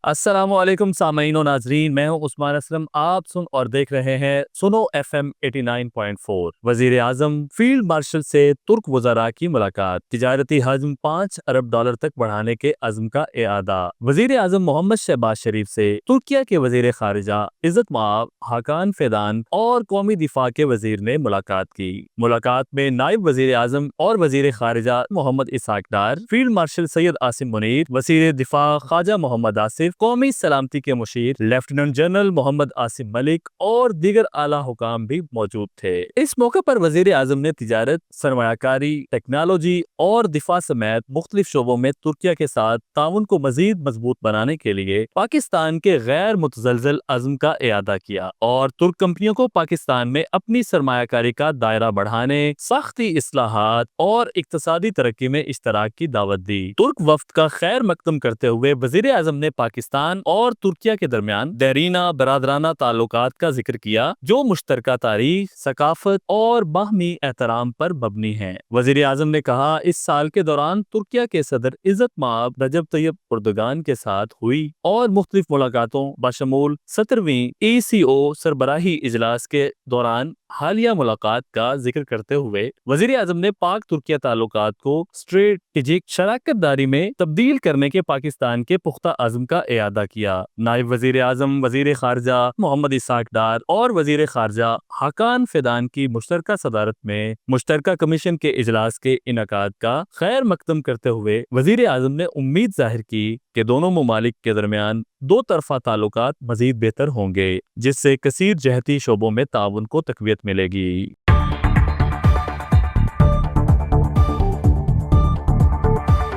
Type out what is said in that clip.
السلام علیکم سامعین و ناظرین، میں ہوں عثمان اسلم۔ آپ سن اور دیکھ رہے ہیں سنو ایف ایم 89.4۔ وزیر اعظم فیلڈ مارشل سے ترک وزراء کی ملاقات، تجارتی حجم $5 ارب تک بڑھانے کے عزم کا اعادہ۔ وزیر اعظم محمد شہباز شریف سے ترکیہ کے وزیر خارجہ عزت مآب حاکان فیدان اور قومی دفاع کے وزیر نے ملاقات کی۔ ملاقات میں نائب وزیر اعظم اور وزیر خارجہ محمد اسحاق ڈار، فیلڈ مارشل سید عاصم منیر، وزیر دفاع خواجہ محمد آصف، قومی سلامتی کے مشیر لیفٹیننٹ جنرل محمد عاصم ملک اور دیگر اعلیٰ حکام بھی موجود تھے۔ اس موقع پر وزیر اعظم نے تجارت، سرمایہ کاری، ٹیکنالوجی اور دفاع سمیت مختلف شعبوں میں ترکیہ کے ساتھ تعاون کو مزید مضبوط بنانے کے لیے پاکستان کے غیر متزلزل عزم کا اعادہ کیا اور ترک کمپنیوں کو پاکستان میں اپنی سرمایہ کاری کا دائرہ بڑھانے، سختی اصلاحات اور اقتصادی ترقی میں اشتراک کی دعوت دی۔ ترک وفد کا خیر مقدم کرتے ہوئے وزیر اعظم نے پاکستان اور ترکیہ کے درمیان دیرینہ برادرانہ تعلقات کا ذکر کیا جو مشترکہ تاریخ، ثقافت اور باہمی احترام پر مبنی ہیں۔ وزیر اعظم نے کہا، اس سال کے دوران ترکیہ کے صدر عزت مآب رجب طیب اردگان کے ساتھ ہوئی اور مختلف ملاقاتوں بشمول 17ویں ECO سربراہی اجلاس کے دوران حالیہ ملاقات کا ذکر کرتے ہوئے وزیر اعظم نے پاک ترکیہ تعلقات کو اسٹریٹجک شراکت داری میں تبدیل کرنے کے پاکستان کے پختہ عزم کا اعادہ کیا۔ نائب وزیر اعظم، وزیر خارجہ محمد اسحاق ڈار اور وزیر خارجہ حاکان فیدان کی مشترکہ صدارت میں مشترکہ کمیشن کے اجلاس کے انعقاد کا خیر مقدم کرتے ہوئے وزیر اعظم نے امید ظاہر کی کہ دونوں ممالک کے درمیان دو طرفہ تعلقات مزید بہتر ہوں گے، جس سے کثیر جہتی شعبوں میں تعاون کو تقویت ملے گی۔